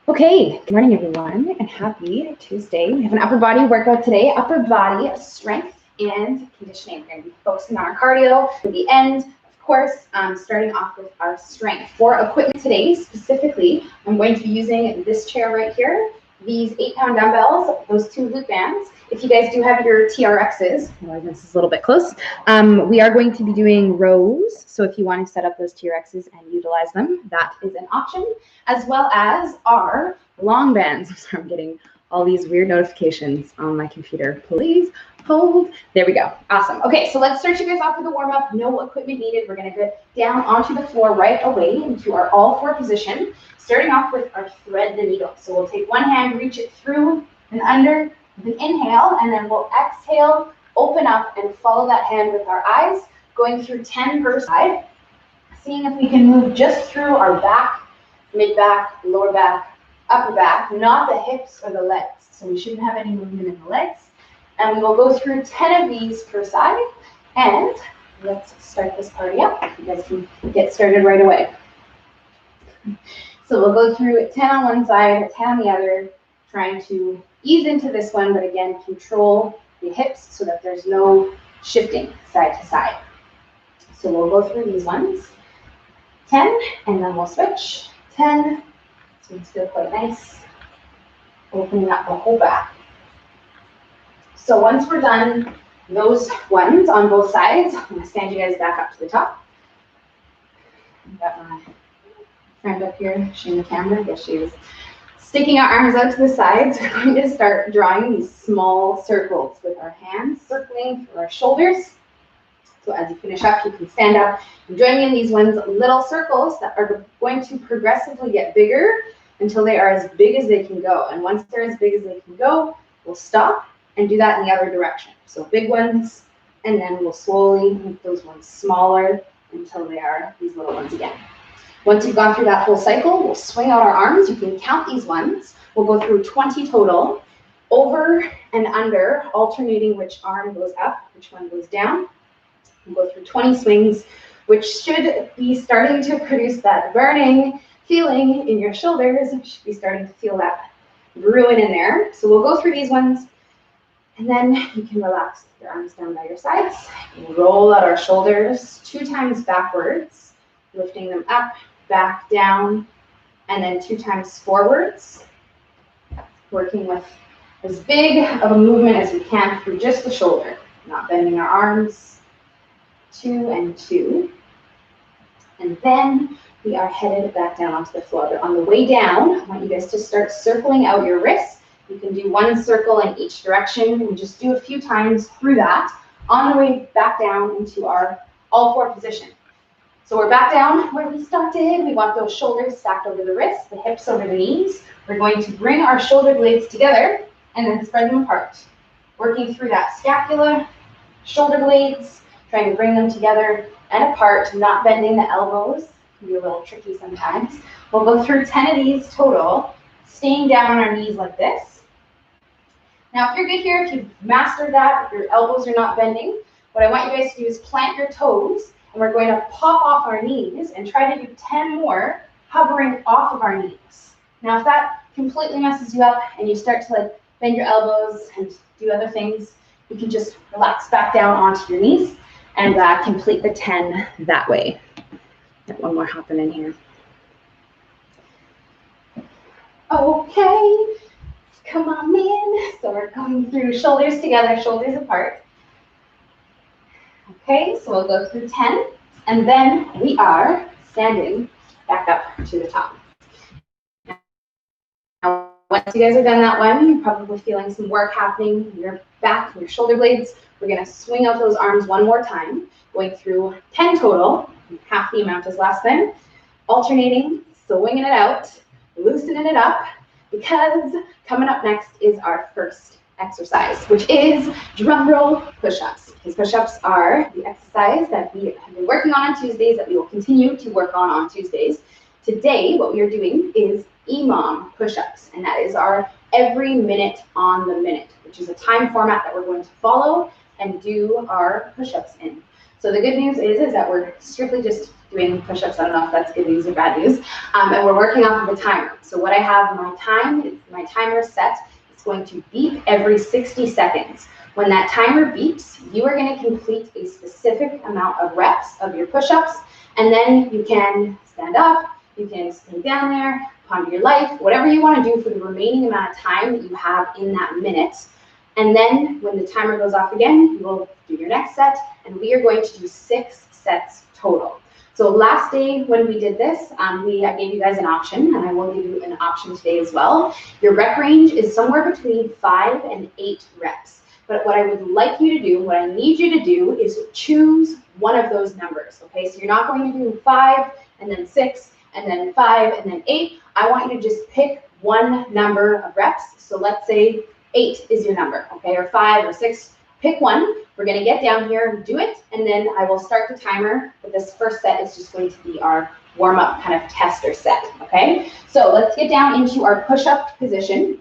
Okay, good morning everyone and happy Tuesday. We have an upper body workout today, upper body strength and conditioning. We're going to be focusing on our cardio at the end, of course, starting off with our strength. For equipment today, specifically, I'm going to be using this chair right here, these 8-pound dumbbells, those 2 loop bands. If you guys do have your TRXs, well, this is a little bit close, we are going to be doing rows. So if you want to set up those TRXs and utilize them, that is an option, as well as our long bands. I'm sorry, I'm getting all these weird notifications on my computer. Please hold. There we go. Awesome. Okay, so let's start you guys off with a warm-up. No equipment needed. We're going to get down onto the floor right away into our all-four position, starting off with our thread the needle. So we'll take one hand, reach it through and under with an inhale, and then we'll exhale, open up, and follow that hand with our eyes, going through 10 per side, seeing if we can move just through our back, mid-back, lower back, upper back, not the hips or the legs. So we shouldn't have any movement in the legs. And we will go through 10 of these per side. And let's start this party up. You guys can get started right away. So we'll go through 10 on one side, 10 on the other, trying to ease into this one, but again, control the hips so that there's no shifting side to side. So we'll go through these ones. 10, and then we'll switch. 10. This one's feel quite nice. Opening up the whole back. So once we're done those ones on both sides, I'm going to stand you guys back up to the top. I've got my friend up here showing the camera. I guess she was sticking our arms out to the sides. We're going to start drawing these small circles with our hands, circling through our shoulders. So as you finish up, you can stand up and join me in these ones, little circles that are going to progressively get bigger until they are as big as they can go. And once they're as big as they can go, we'll stop and do that in the other direction. So big ones, and then we'll slowly make those ones smaller until they are these little ones again. Once you've gone through that whole cycle, we'll swing out our arms. You can count these ones. We'll go through 20 total, over and under, alternating which arm goes up, which one goes down. We'll go through 20 swings, which should be starting to produce that burning feeling in your shoulders. You should be starting to feel that brewing in there. So we'll go through these ones, and then you can relax your arms down by your sides. Roll out our shoulders 2 times backwards, lifting them up, back, down, and then 2 times forwards. Working with as big of a movement as we can through just the shoulder, not bending our arms. 2 and 2. And then we are headed back down onto the floor. But on the way down, I want you guys to start circling out your wrists. You can do 1 circle in each direction and just do a few times through that on the way back down into our all-four position. So we're back down where we started. We want those shoulders stacked over the wrists, the hips over the knees. We're going to bring our shoulder blades together and then spread them apart. Working through that scapula, shoulder blades, trying to bring them together and apart, not bending the elbows. It can be a little tricky sometimes. We'll go through 10 of these total, staying down on our knees like this. Now, if you're good here, if you've mastered that, if your elbows are not bending, what I want you guys to do is plant your toes, and we're going to pop off our knees and try to do 10 more hovering off of our knees. Now, if that completely messes you up and you start to bend your elbows and do other things, you can just relax back down onto your knees and complete the 10 that way. Got one more hopping in here. Okay, come on in. So we're going through shoulders together, shoulders apart. Okay, so we'll go through 10, and then we are standing back up to the top. Now, once you guys are done that one, you're probably feeling some work happening in your back and your shoulder blades. We're going to swing out those arms one more time, going through 10 total, half the amount as last time, alternating, swinging it out, loosening it up, because coming up next is our first exercise, which is drum roll push-ups. Because push-ups are the exercise that we have been working on Tuesdays, that we will continue to work on Tuesdays. Today, what we are doing is EMOM push-ups, and that is our every minute on the minute, which is a time format that we're going to follow and do our push-ups in. So the good news is that we're strictly just doing push-ups. I don't know if that's good news or bad news. And we're working off of a timer. So what I have my timer set is going to beep every 60 seconds. When that timer beeps, you are going to complete a specific amount of reps of your push-ups, and then you can stand up, you can stay down there, ponder your life, whatever you want to do for the remaining amount of time that you have in that minute. And then when the timer goes off again, you will do your next set, and we are going to do 6 sets total. So last day when we did this, I gave you guys an option, and I will give you an option today as well. Your rep range is somewhere between 5 and 8 reps. But what I would like you to do, what I need you to do, is choose one of those numbers, okay? So you're not going to do 5 and then 6 and then 5 and then 8. I want you to just pick one number of reps. So let's say 8 is your number, okay? Or 5 or 6. Pick one. We're going to get down here, do it, and then I will start the timer. But this first set is just going to be our warm-up kind of tester set, okay? So let's get down into our push-up position.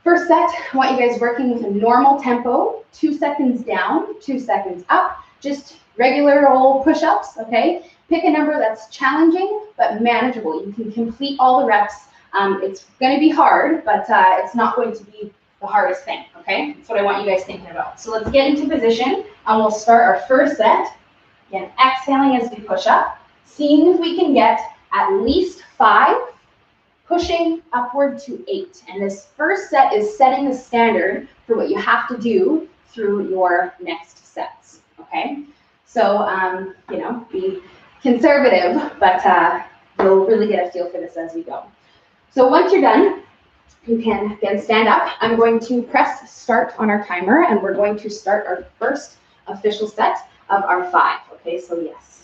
First set, I want you guys working with a normal tempo, 2 seconds down, 2 seconds up, just regular old push-ups, okay? Pick a number that's challenging but manageable. You can complete all the reps. It's going to be hard, but it's not going to be the hardest thing, okay? That's what I want you guys thinking about. So let's get into position, and we'll start our first set. Again, exhaling as we push up, seeing if we can get at least 5, pushing upward to 8. And this first set is setting the standard for what you have to do through your next sets, okay? So, you know, be conservative, but you'll really get a feel for this as we go. So once you're done, you can again stand up. I'm going to press start on our timer, and we're going to start our first official set of our 5, okay? So yes.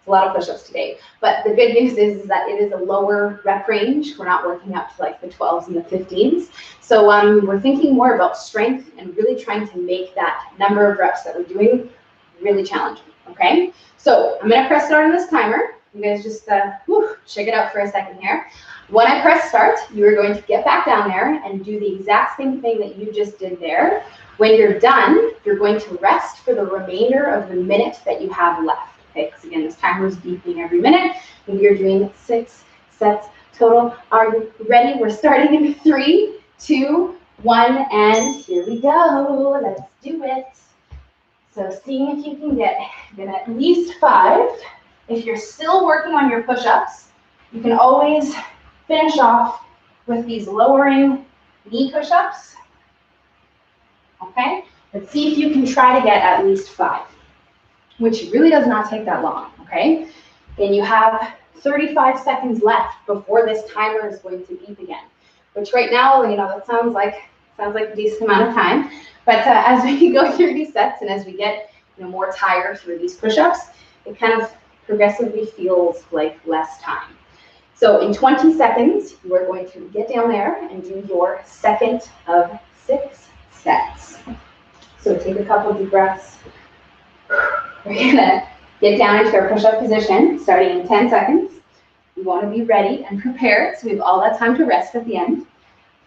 A lot of push-ups today, but the good news is that it is a lower rep range. We're not working up to like the 12s and the 15s. So we're thinking more about strength and really trying to make that number of reps that we're doing really challenging, okay? So I'm gonna press start on this timer. You guys just check it out for a second here. When I press start, you are going to get back down there and do the exact same thing that you just did there. When you're done, you're going to rest for the remainder of the minute that you have left. Okay, because again, this timer is beeping every minute, and you're doing 6 sets total. Are you ready? We're starting in 3, 2, 1, and here we go. Let's do it. So seeing if you can get at least 5. If you're still working on your push-ups, you can always finish off with these lowering knee push-ups. Okay, let's see if you can try to get at least 5. Which really does not take that long, okay? Then you have 35 seconds left before this timer is going to beep again, which right now, you know, that sounds like a decent amount of time. But as we go through these sets and as we get more tired through these push-ups, it kind of progressively feels like less time. So in 20 seconds, you are going to get down there and do your second of 6 sets. So take a couple deep breaths. We're gonna get down into our push-up position, starting in 10 seconds. We want to be ready and prepared, so we have all that time to rest at the end.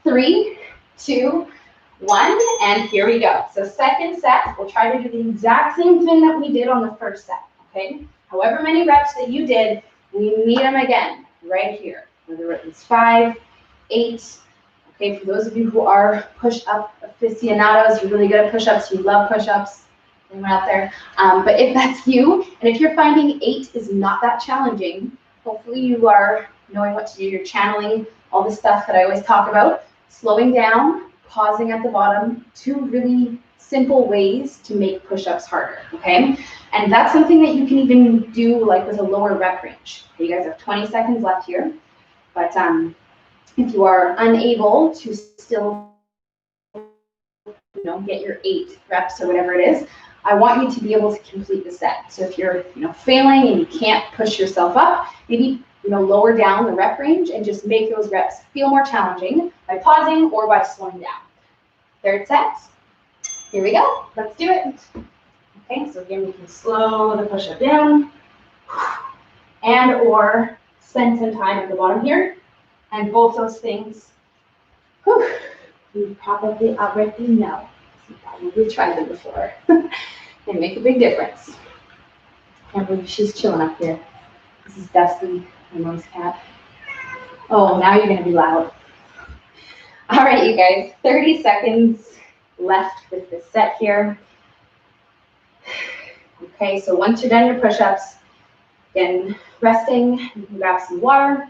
3, 2, 1, and here we go. So second set, we'll try to do the exact same thing that we did on the first set, okay? However many reps that you did, we need them again, right here. Whether it's 5, 8, okay? For those of you who are push-up aficionados, you're really good at push-ups, you love push-ups, out there. But if that's you, and if you're finding 8 is not that challenging, hopefully you are knowing what to do. You're channeling all the stuff that I always talk about, slowing down, pausing at the bottom, 2 really simple ways to make push-ups harder, okay? And that's something that you can even do like with a lower rep range. You guys have 20 seconds left here, but if you are unable to still get your 8 reps or whatever it is, I want you to be able to complete the set. So if you're, failing and you can't push yourself up, maybe, lower down the rep range and just make those reps feel more challenging by pausing or by slowing down. Third set. Here we go. Let's do it. Okay, so again, we can slow the push-up down and or spend some time at the bottom here. And both those things, you probably already know. You probably tried them before. They make a big difference. Can't believe she's chilling up here. This is Dusty, my mom's cat. Oh, now you're gonna be loud. All right, you guys, 30 seconds left with this set here. Okay, so once you're done your push-ups, again, resting, you can grab some water.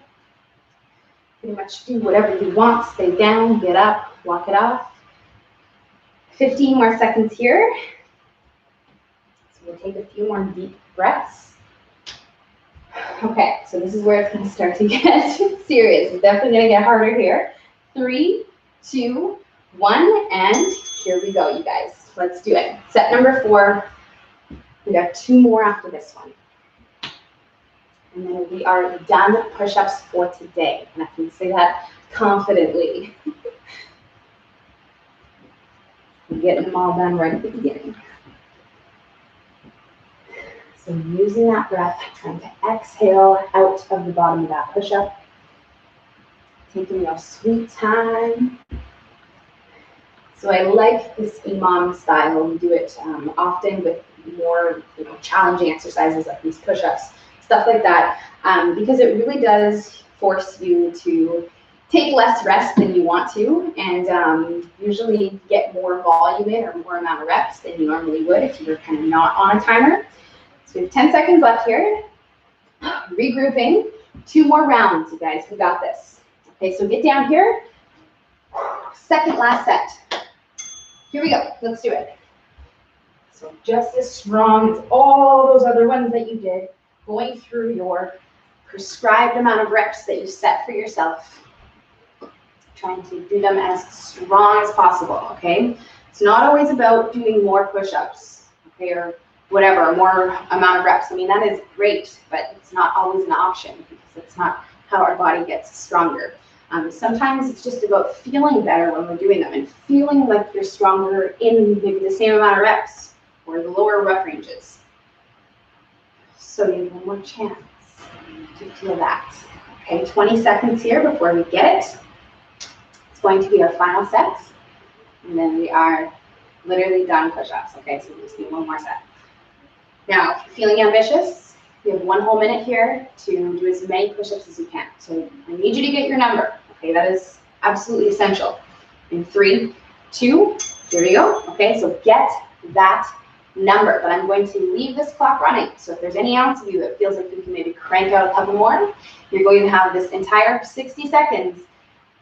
Pretty much do whatever you want. Stay down, get up, walk it off. 15 more seconds here. So we'll take a few more deep breaths. Okay, so this is where it's going to start to get serious. It's definitely going to get harder here. 3, 2, 1, and here we go, you guys. Let's do it. Set number 4. We got 2 more after this one. And then we are done push-ups for today. And I can say that confidently. We're getting them all done right at the beginning. So using that breath, trying to exhale out of the bottom of that push-up. Taking your sweet time. So I like this Imam style. We do it often with more challenging exercises like these push-ups, stuff like that, because it really does force you to take less rest than you want to, and usually get more volume in or more amount of reps than you normally would if you were kind of not on a timer. So we have 10 seconds left here. Regrouping. 2 more rounds, you guys. We got this. Okay, so get down here. Second last set. Here we go. Let's do it. So just as strong as all those other ones that you did, going through your prescribed amount of reps that you set for yourself. Trying to do them as strong as possible, okay? It's not always about doing more push-ups, okay, or whatever, more amount of reps. I mean, that is great, but it's not always an option because that's not how our body gets stronger. Sometimes it's just about feeling better when we're doing them and feeling like you're stronger in maybe the same amount of reps or the lower rep ranges. So you have one more chance to feel that. Okay, 20 seconds here before we get it. It's going to be our final set, and then we are literally done push-ups. Okay, so we'll just do one more set. Now, if you're feeling ambitious, you have 1 whole minute here to do as many push-ups as you can. So I need you to get your number. Okay, that is absolutely essential. In 3, 2, here we go. Okay, so get that number. But I'm going to leave this clock running. So if there's any ounce of you that feels like you can maybe crank out a couple more, you're going to have this entire 60 seconds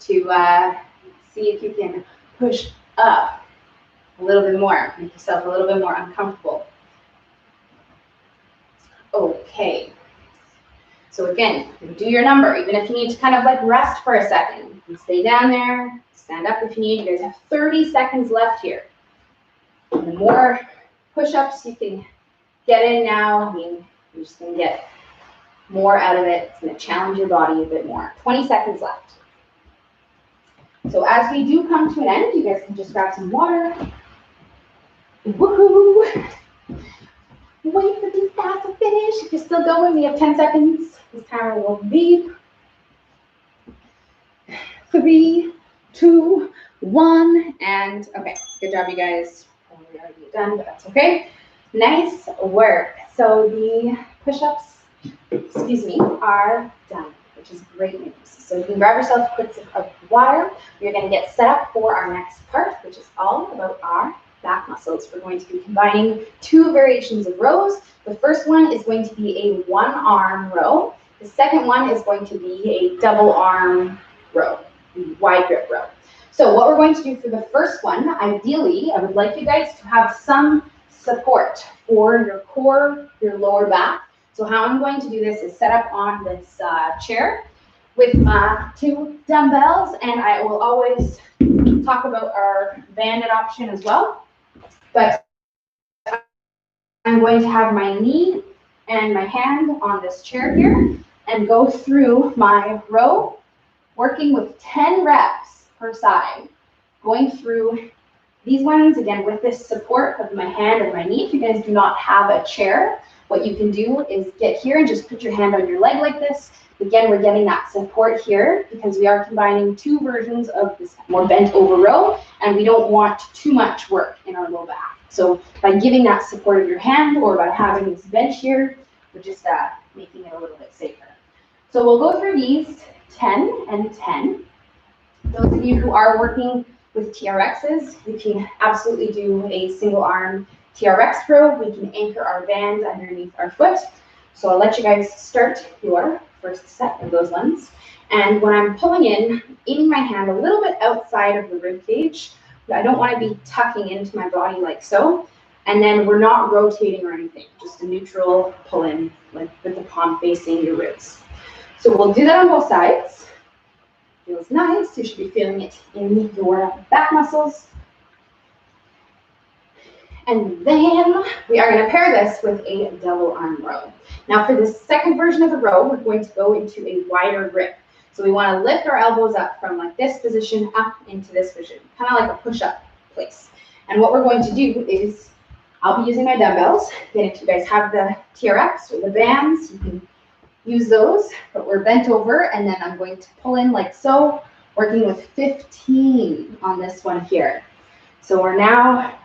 to see if you can push up a little bit more, make yourself a little bit more uncomfortable. Okay. So again, do your number, even if you need to kind of like rest for a second. You stay down there, stand up if you need. You guys have 30 seconds left here. And the more push-ups you can get in now, I mean, you're just going to get more out of it. It's going to challenge your body a bit more. 20 seconds left. So as we do come to an end, you guys can just grab some water. Woohoo! Wait for these guys to finish. If you're still going, we have 10 seconds. This timer will beep. 3, 2, 1, and okay. Good job, you guys. Probably already done, but that's okay. Nice work. So the push-ups, are done, which is great news. So you can grab yourself a quick sip of water. You're going to get set up for our next part, which is all about our back muscles. We're going to be combining 2 variations of rows. The first one is going to be a 1-arm row. The second one is going to be a double arm row, wide grip row. So what we're going to do for the first one, ideally, I would like you guys to have some support for your core, your lower back. So how I'm going to do this is set up on this chair with 2 dumbbells, and I will always talk about our banded option as well. But I'm going to have my knee and my hand on this chair here and go through my row, working with 10 reps per side, going through these ones, again, with this support of my hand and my knee. If you guys do not have a chair, what you can do is get here and just put your hand on your leg like this. Again, we're getting that support here because we are combining 2 versions of this more bent over row, and we don't want too much work in our low back. So by giving that support of your hand or by having this bench here, We're just making it a little bit safer. So we'll go through these 10 and 10. Those of you who are working with TRXs, we can absolutely do a single arm TRX row. We can anchor our band underneath our foot. So I'll let you guys start your first set of those ones. And when I'm pulling in, aiming my hand a little bit outside of the rib cage. I don't want to be tucking into my body like so. And then we're not rotating or anything, just a neutral pull in, like with the palm facing your ribs. So we'll do that on both sides. Feels nice. You should be feeling it in your back muscles. And then we are going to pair this with a double arm row. Now for the second version of the row, we're going to go into a wider grip. So we want to lift our elbows up from like this position up into this position, kind of like a push-up place. And what we're going to do is, I'll be using my dumbbells. Then if you guys have the TRX or the bands, you can use those, but we're bent over, and then I'm going to pull in like so, working with 15 on this one here. So we're now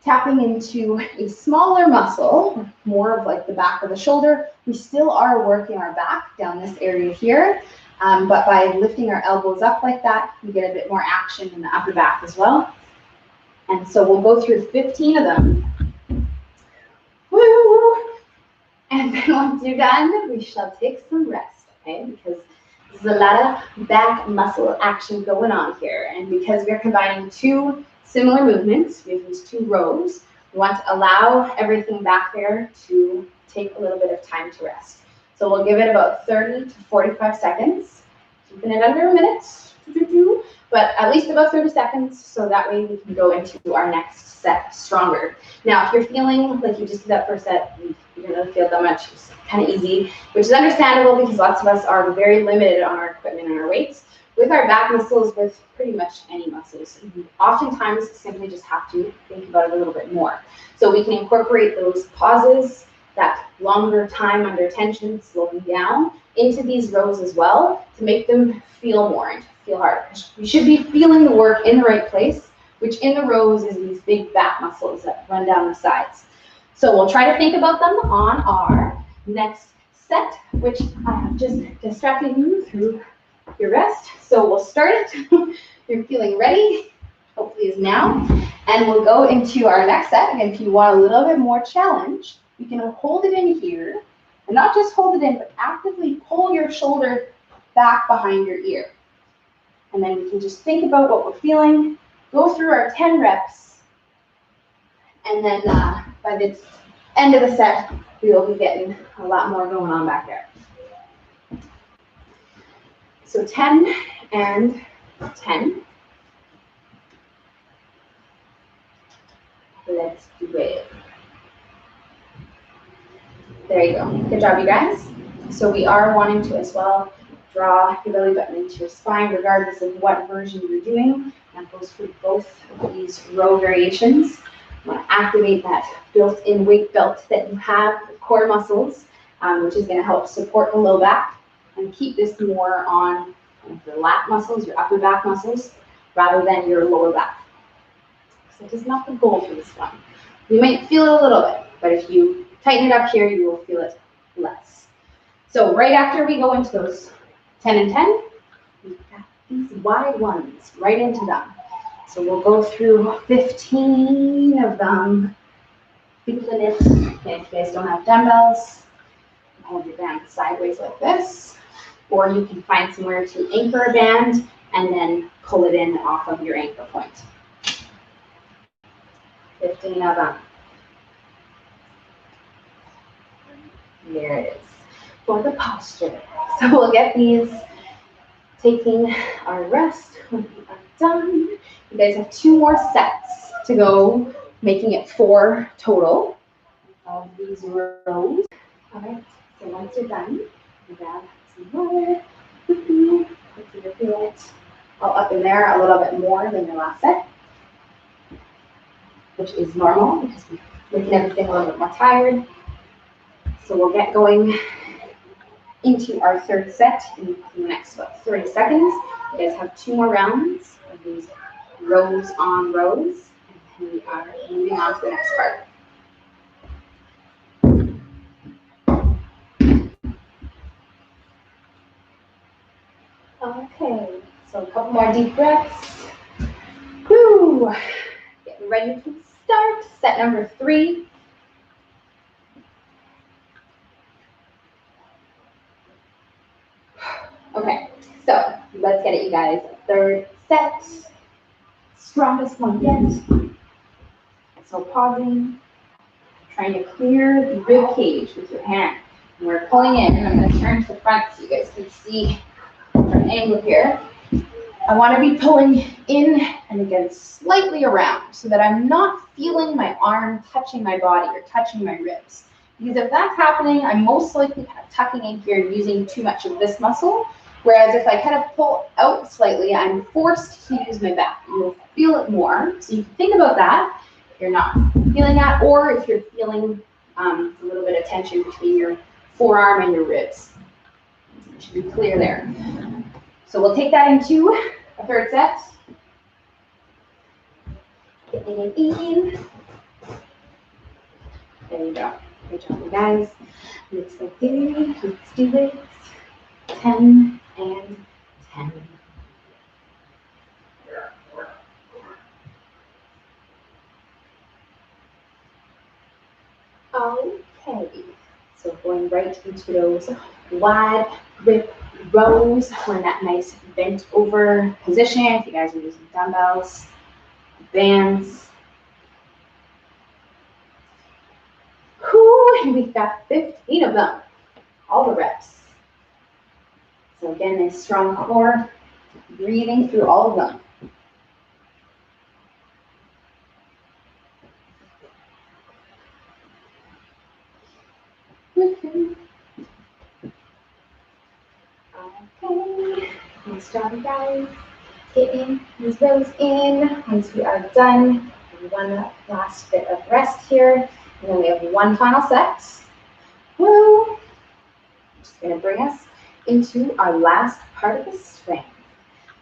tapping into a smaller muscle, more of like the back of the shoulder. We still are working our back down this area here, but by lifting our elbows up like that, we get a bit more action in the upper back as well. And so we'll go through 15 of them. Woo! And then once you're done, we shall take some rest, okay? Because there's a lot of back muscle action going on here. And because we're combining two similar movements, we have these two rows, we want to allow everything back there to take a little bit of time to rest. So we'll give it about 30 to 45 seconds, keeping it under a minute, but at least about 30 seconds, so that way we can go into our next set stronger. Now, if you're feeling like you just did that first set, you don't really feel that much, it's kind of easy, which is understandable because lots of us are very limited on our equipment and our weights. With our back muscles, with pretty much any muscles, you oftentimes simply just have to think about it a little bit more. So we can incorporate those pauses, that longer time under tension, slowing down, into these rows as well to make them feel more and feel harder. You should be feeling the work in the right place, which in the rows is these big back muscles that run down the sides. So we'll try to think about them on our next set, which I have just distracted you through your rest. So we'll start it. You're feeling ready, hopefully is now. And we'll go into our next set. Again, if you want a little bit more challenge, you can hold it in here. And not just hold it in, but actively pull your shoulder back behind your ear. And then we can just think about what we're feeling, go through our 10 reps, and then by the end of the set, we will be getting a lot more going on back there. So 10 and 10. Let's do it. There you go. Good job, you guys. So we are wanting to as well draw your belly button into your spine, regardless of what version you're doing. That goes for both of these row variations. You want to activate that built-in weight belt that you have, the core muscles, which is going to help support the low back and keep this more on the lat muscles, your upper back muscles, rather than your lower back. So this is not the goal for this one. You might feel it a little bit, but if you tighten it up here, you will feel it less. So right after we go into those 10 and 10, we've got these wide ones right into them. So we'll go through 15 of them. Feeling it. Okay, if you guys don't have dumbbells, hold your band sideways like this, or you can find somewhere to anchor a band and then pull it in off of your anchor point. 15 of them. There it is for the posture. So we'll get these, taking our rest when we are done. You guys have 2 more sets to go, making it 4 total of these rows. All right, so once you're done, you grab some water. Hopefully you're feeling it all up in there a little bit more than your last set, which is normal because we're making everything a little bit more tired. So we'll get going into our third set in the next 30 seconds. You guys have 2 more rounds of these rows on rows, and we are moving on to the next part. Okay, so a couple more deep breaths. Woo! Getting ready to start. Set number 3. Okay, so let's get it, you guys. Third set. Strongest one yet. So pausing, trying to clear the rib cage with your hand. And we're pulling in, and I'm going to turn to the front so you guys can see our angle here. I want to be pulling in and again slightly around so that I'm not feeling my arm touching my body or touching my ribs. Because if that's happening, I'm most likely kind of tucking in here and using too much of this muscle. Whereas if I kind of pull out slightly, I'm forced to use my back. You'll feel it more. So you can think about that if you're not feeling that, or if you're feeling a little bit of tension between your forearm and your ribs. It should be clear there. So we'll take that into a third set. Getting it in. There you go. Good job, you guys. Let's go here. Let's do it. 10 and 10. Okay. So going right into those wide grip rows. We're in that nice bent over position. If you guys are using dumbbells, bands. Whew, and we've got 15 of them. All the reps. So again, a strong core, breathing through all of them. Okay, nice job, guys. Getting these rows in. Once we are done, one last bit of rest here, and then we have one final set. Woo! Just going to bring us into our last part of the strength.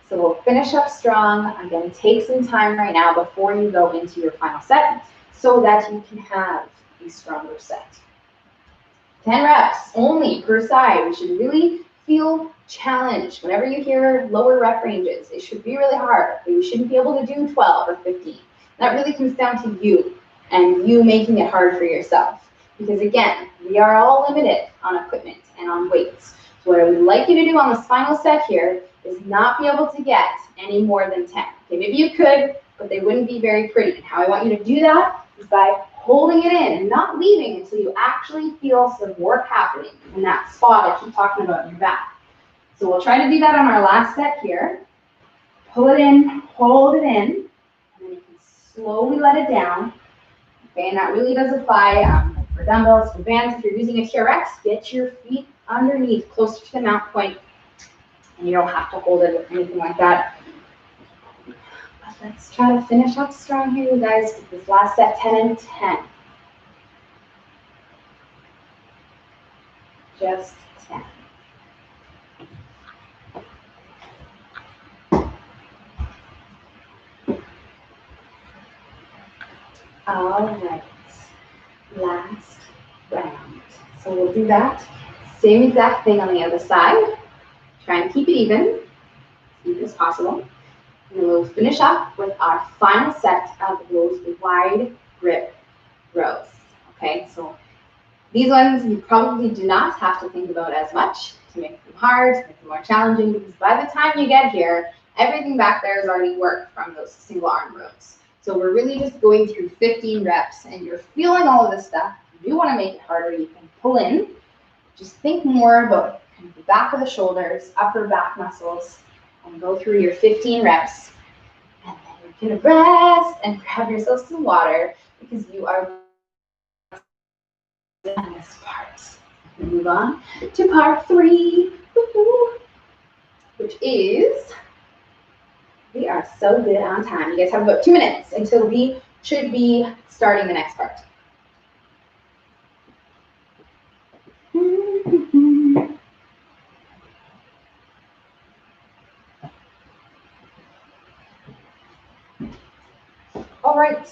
So we'll finish up strong. Again, take some time right now before you go into your final set so that you can have a stronger set. 10 reps only per side. We should really feel challenged. Whenever you hear lower rep ranges, it should be really hard. You shouldn't be able to do 12 or 15. That really comes down to you and you making it hard for yourself. Because again, we are all limited on equipment and on weights. So what I would like you to do on this final set here is not be able to get any more than 10. Okay, maybe you could, but they wouldn't be very pretty. And how I want you to do that is by holding it in and not leaving until you actually feel some work happening in that spot I keep talking about in your back. So we'll try to do that on our last set here. Pull it in, hold it in, and then you can slowly let it down. Okay, and that really does apply for dumbbells, for bands. If you're using a TRX, get your feet underneath, closer to the mount point, and you don't have to hold it or anything like that. But let's try to finish up strong here, you guys, with this last set, 10 and 10. Just 10. All right, last round. So we'll do that. Same exact thing on the other side. Try and keep it even as possible. And we'll finish up with our final set of those wide grip rows. Okay, so these ones you probably do not have to think about as much to make them hard, to make them more challenging, because by the time you get here, everything back there is already worked from those single arm rows. So we're really just going through 15 reps, and you're feeling all of this stuff. If you want to make it harder, you can pull in. Just think more about the back of the shoulders, upper back muscles, and go through your 15 reps. And then you're going to rest and grab yourself some water because you are done this part. We'll move on to part 3, which is, we are so good on time. You guys have about 2 minutes until we should be starting the next part. All right.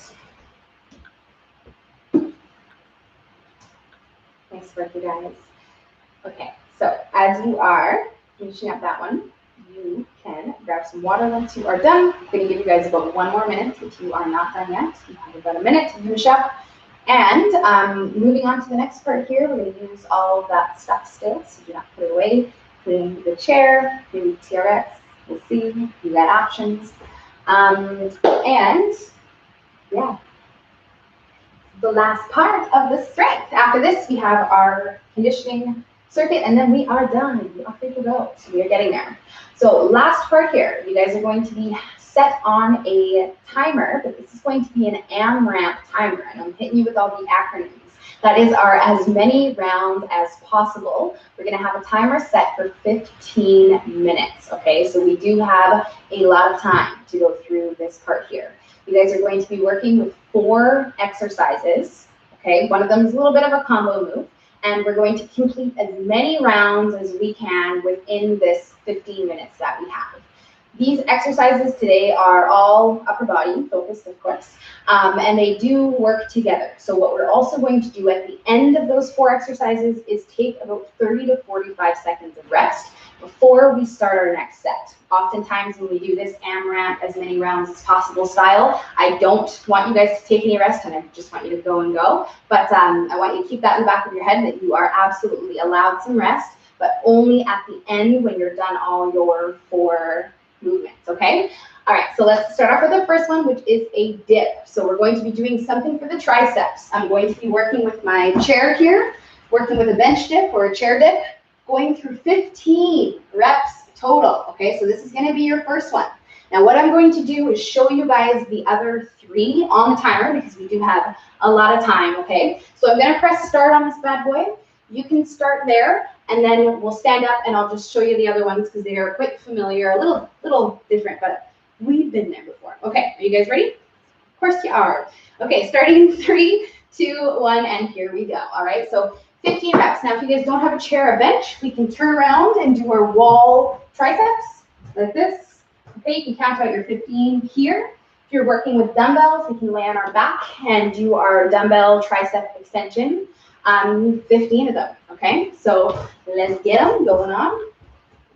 Nice work, you guys. Okay, so as you are finishing up that one, you grab some water once you are done. I'm going to give you guys about 1 more minute if you are not done yet. You have about a minute to finish up. And moving on to the next part here, we're going to use all of that stuff still, so do not put it away. Put it in the chair, maybe TRX, we'll see. You got options. And yeah, the last part of the strength. After this, we have our conditioning circuit, and then we are done. Off we go. So we are getting there. So last part here, you guys are going to be set on a timer, but this is going to be an AMRAP timer, and I'm hitting you with all the acronyms. That is our as many rounds as possible. We're going to have a timer set for 15 minutes, okay? So we do have a lot of time to go through this part here. You guys are going to be working with 4 exercises, okay? One of them is a little bit of a combo move, and we're going to complete as many rounds as we can within this 15 minutes that we have. These exercises today are all upper body focused, of course, and they do work together. So what we're also going to do at the end of those 4 exercises is take about 30 to 45 seconds of rest before we start our next set. Oftentimes when we do this AMRAP, as many rounds as possible style, I don't want you guys to take any rest, and I just want you to go and go. But I want you to keep that in the back of your head that you are absolutely allowed some rest, but only at the end when you're done all your 4 movements, okay? All right, so let's start off with the first one, which is a dip. So we're going to be doing something for the triceps. I'm going to be working with my chair here, working with a bench dip or a chair dip, going through 15 reps total, okay? So this is going to be your first one. Now what I'm going to do is show you guys the other 3 on the timer because we do have a lot of time, okay? So I'm going to press start on this bad boy. You can start there, and then we'll stand up and I'll just show you the other ones because they are quite familiar, a little different, but we've been there before. Okay, are you guys ready? Of course you are. Okay, starting in 3, 2, 1, and here we go. All right, so 15 reps. Now, if you guys don't have a chair or bench, we can turn around and do our wall triceps like this. Okay, you can count out your 15 here. If you're working with dumbbells, we can lay on our back and do our dumbbell tricep extension. 15 of them, okay? So let's get them going on.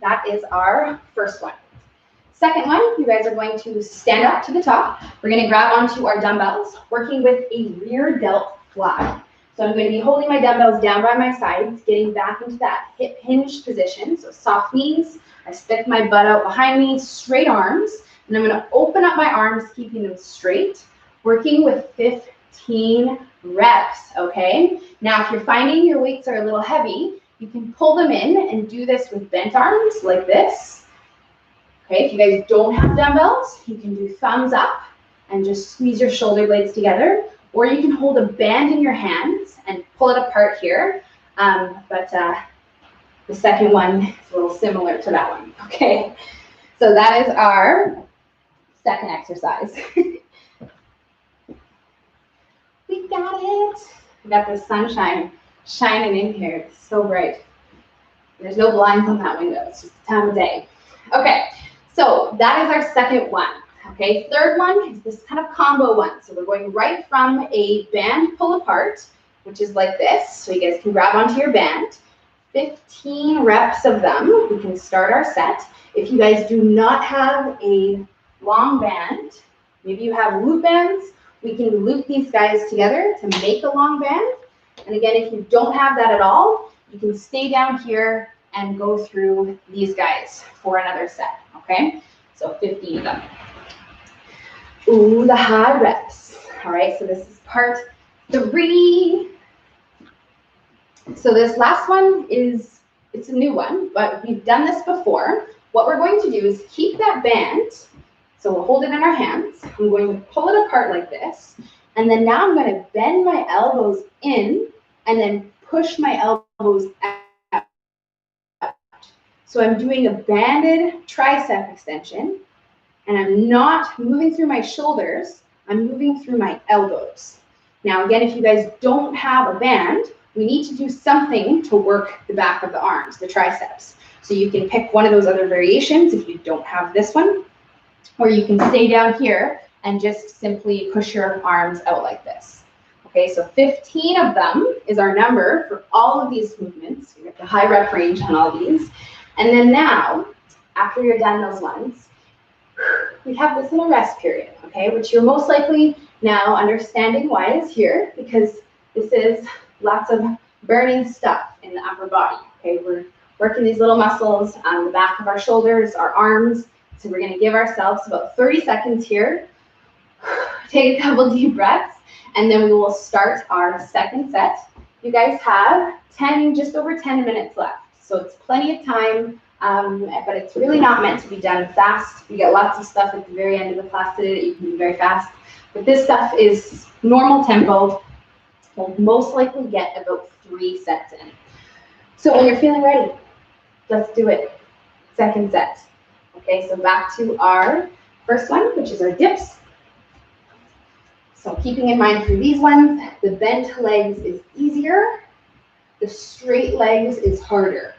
That is our first one. Second one, you guys are going to stand up to the top. We're going to grab onto our dumbbells, working with a rear delt fly. So I'm going to be holding my dumbbells down by my sides, getting back into that hip hinged position. So soft knees, I stick my butt out behind me, straight arms, and I'm going to open up my arms, keeping them straight, working with 15 reps, okay? Now, if you're finding your weights are a little heavy, you can pull them in and do this with bent arms like this. Okay, if you guys don't have dumbbells, you can do thumbs up and just squeeze your shoulder blades together, or you can hold a band in your hands and pull it apart here. The second one is a little similar to that one, okay? So that is our second exercise. We got it. We got the sunshine shining in here. It's so bright. There's no blinds on that window. It's just the time of day. Okay, so that is our second one. Okay, third one is this kind of combo one. So we're going right from a band pull apart, which is like this. So you guys can grab onto your band. 15 reps of them. We can start our set. If you guys do not have a long band, maybe you have loop bands, we can loop these guys together to make a long band. And again, if you don't have that at all, you can stay down here and go through these guys for another set, okay? So 15 of them. Ooh, the high reps. All right, so this is part 3. So this last one it's a new one, but we've done this before. What we're going to do is keep that band. So we'll hold it in our hands. I'm going to pull it apart like this. And then now I'm going to bend my elbows in and then push my elbows out. So I'm doing a banded tricep extension, and I'm not moving through my shoulders. I'm moving through my elbows. Now, again, if you guys don't have a band, we need to do something to work the back of the arms, the triceps. So you can pick one of those other variations if you don't have this one, or you can stay down here and just simply push your arms out like this. Okay, so 15 of them is our number for all of these movements. We have the high rep range on all these. And then now, after you're done those ones, we have this little rest period, okay, which you're most likely now understanding why is here, because this is lots of burning stuff in the upper body, okay? We're working these little muscles on the back of our shoulders, our arms, so we're gonna give ourselves about 30 seconds here. Take a couple deep breaths, and then we will start our second set. You guys have just over 10 minutes left, so it's plenty of time, but it's really not meant to be done fast. You get lots of stuff at the very end of the class today that you can do very fast, but this stuff is normal tempo. We'll most likely get about 3 sets in. So when you're feeling ready, let's do it. Second set. Okay, so back to our first one, which is our dips. So keeping in mind for these ones, the bent legs is easier, the straight legs is harder.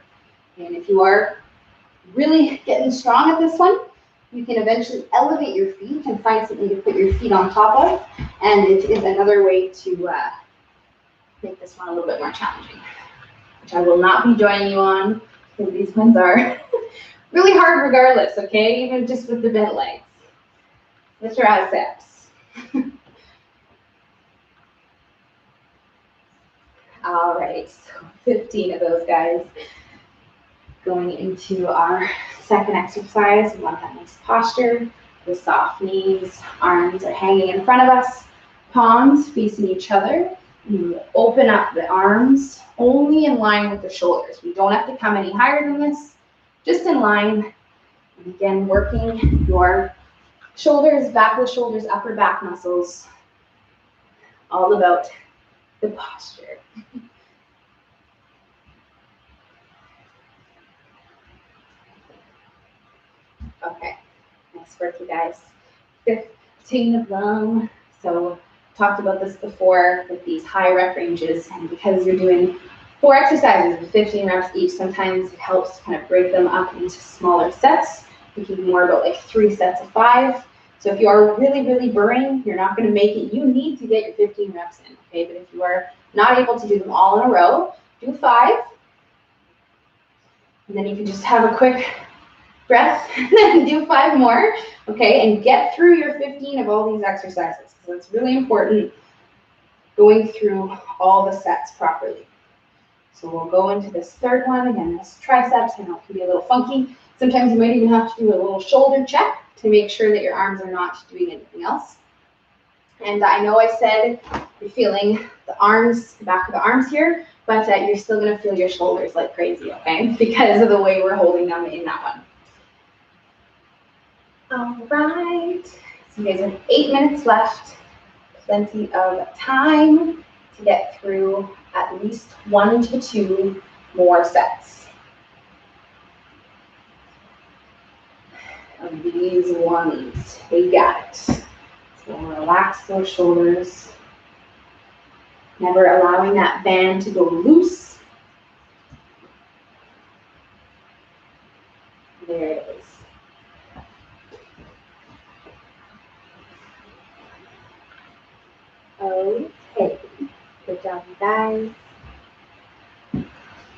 And if you are really getting strong at this one, you can eventually elevate your feet and find something to put your feet on top of. And it is another way to make this one a little bit more challenging, which I will not be joining you on, because these ones are really hard regardless, okay? Even just with the bent legs. The triceps. All right, so 15 of those guys. Going into our second exercise, we want that nice posture, the soft knees, arms are hanging in front of us, palms facing each other. You open up the arms only in line with the shoulders. We don't have to come any higher than this, just in line. And again, working your shoulders, back of the shoulders, upper back muscles, all about the posture. Okay, nice work, you guys. 15 of them. So talked about this before with these high rep ranges, and because you're doing 4 exercises with 15 reps each, sometimes it helps to kind of break them up into smaller sets. Thinking more about like 3 sets of 5. So if you are really, really burning, you're not going to make it. You need to get your 15 reps in, okay? But if you are not able to do them all in a row, do 5. And then you can just have a quick breath and then do 5 more, okay? And get through your 15 of all these exercises. So it's really important going through all the sets properly. So we'll go into this third one. Again, this triceps. I know it can be a little funky. Sometimes you might even have to do a little shoulder check to make sure that your arms are not doing anything else. And I know I said you're feeling the arms, the back of the arms here, but you're still going to feel your shoulders like crazy, okay? Because of the way we're holding them in that one. All right. So you guys have 8 minutes left. Plenty of time to get through at least 1 to 2 more sets of these ones. We got it. So relax those shoulders. Never allowing that band to go loose. There it is. Okay, good job, you guys.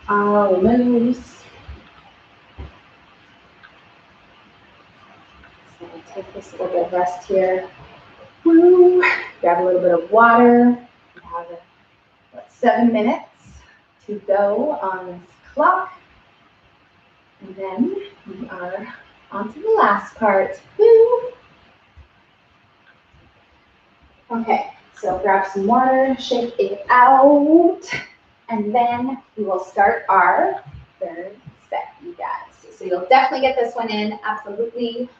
All moves. So I'll take this little bit of rest here. Woo. Grab a little bit of water. We have about 7 minutes to go on this clock. And then we are on to the last part. Woo. Okay. So grab some water, shake it out, and then we will start our third set, you guys. So you'll definitely get this one in, absolutely.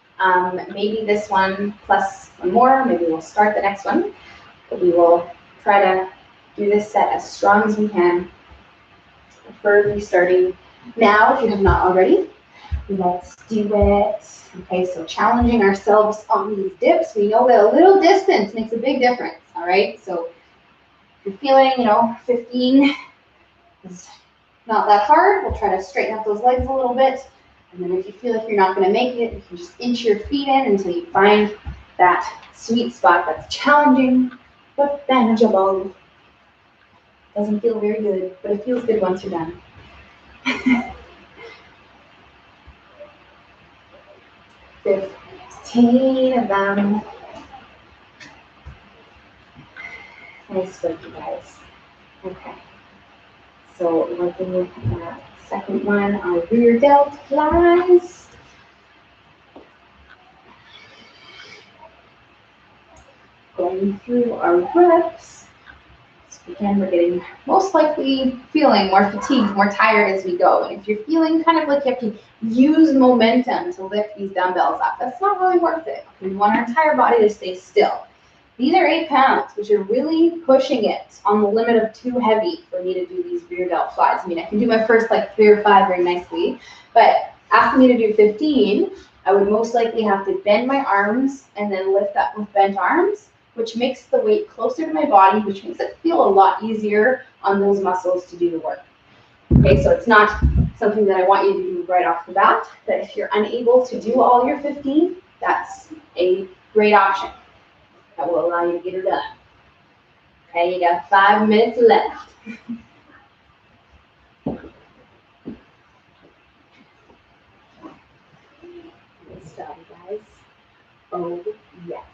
Maybe this one plus 1 more, maybe we'll start the next one. But we will try to do this set as strong as we can. Preferably starting now if you have not already. Let's do it. Okay, so challenging ourselves on these dips. We know that a little distance makes a big difference, all right? So if you're feeling, 15 is not that hard, we'll try to straighten up those legs a little bit. And then if you feel like you're not going to make it, you can just inch your feet in until you find that sweet spot that's challenging but manageable. Doesn't feel very good, but it feels good once you're done. 15. 15 of them. Nice work, you guys. Okay. So working with that second one on rear delt flies. Going through our reps. So again, we're getting most likely feeling more fatigued, more tired as we go. And if you're feeling kind of like you have to use momentum to lift these dumbbells up, that's not really worth it. We want our entire body to stay still. These are 8 pounds, which are really pushing it on the limit of too heavy for me to do these rear delt flies. I mean, I can do my first like 3 or 5 very nicely, but asking me to do 15, I would most likely have to bend my arms and then lift up with bent arms, which makes the weight closer to my body, which makes it feel a lot easier on those muscles to do the work. Okay, so it's not something that I want you to do right off the bat, but if you're unable to do all your 15, that's a great option. That will allow you to get it done. Okay, you got 5 minutes left. Good stuff, guys. Oh, yes.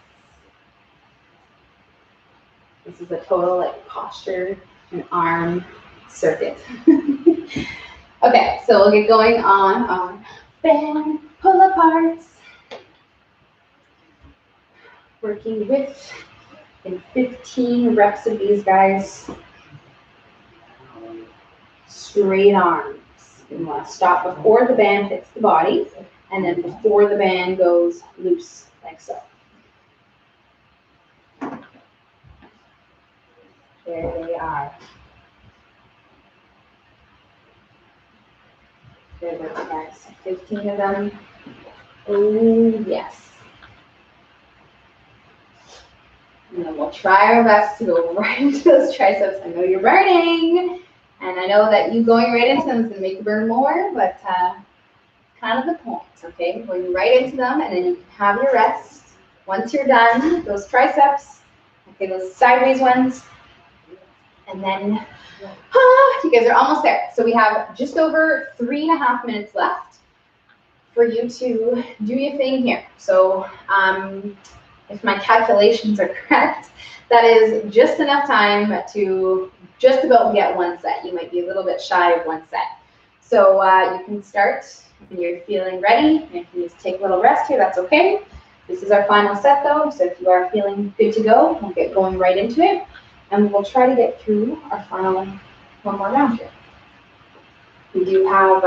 This is a total like posture and arm circuit. Okay, so we'll get going on our bend pull aparts. Working with in 15 reps of these guys. Straight arms. You want to stop before the band hits the body, and then before the band goes loose, like so. There they are. There they are, guys. 15 of them. Oh, yes. And then we'll try our best to go right into those triceps. I know you're burning, and I know that you going right into them is going to make you burn more, but kind of the point, okay? Going right into them, and then you can have your rest. Once you're done, those triceps, okay, those sideways ones, and then you guys are almost there. So we have just over 3.5 minutes left for you to do your thing here. So if my calculations are correct, that is just enough time to just about get one set. You might be a little bit shy of one set. So you can start when you're feeling ready. And if you need to take a little rest here, that's okay. This is our final set though, so if you are feeling good to go, we'll get going right into it. And we'll try to get through our final one more round here. We do have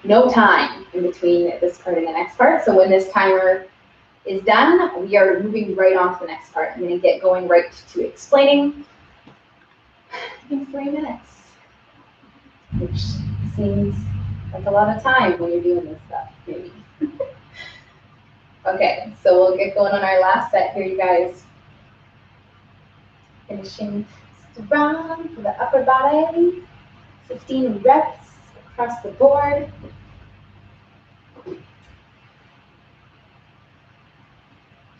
no time in between this part and the next part, so when this timer is done, we are moving right on to the next part. I'm going to get going right to explaining in 3 minutes, which seems like a lot of time when you're doing this stuff, maybe. Okay, so we'll get going on our last set here, you guys. Finishing strong for the upper body. 15 reps across the board.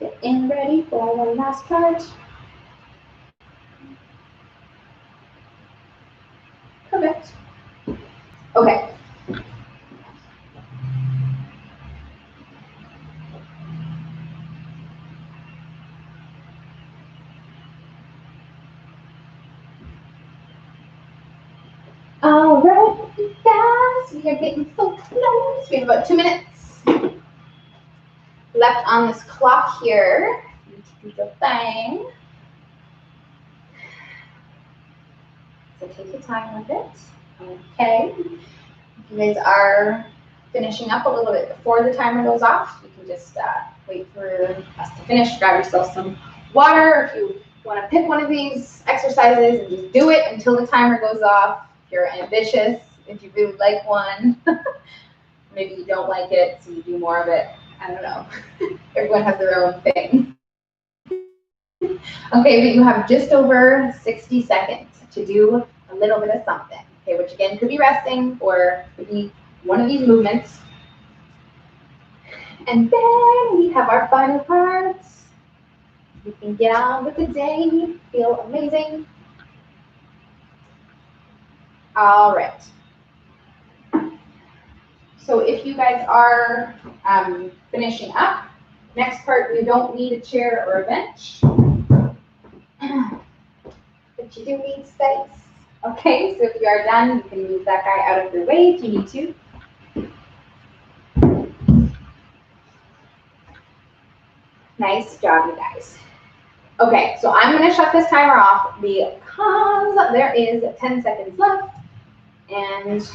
Get in ready for our last part. Perfect. Okay. All right, guys, we are getting so close. We have about 2 minutes left on this clock here. Do the thing. So take your time with it. Okay. If you guys are finishing up a little bit before the timer goes off, you can just wait for us to finish. Grab yourself some water. If you want to pick one of these exercises and just do it until the timer goes off. If you're ambitious, if you really like one, maybe you don't like it, so you do more of it. I don't know. Everyone has their own thing. Okay, but you have just over 60 seconds to do a little bit of something. Okay, which again could be resting or could be one of these movements. And then we have our final parts. You can get on with the day, feel amazing. All right. So if you guys are finishing up, Next part, you don't need a chair or a bench, but you do need space. Okay, so if you are done, you can move that guy out of your way if you need to. Nice job, you guys. Okay, so I'm going to shut this timer off because there is 10 seconds left, and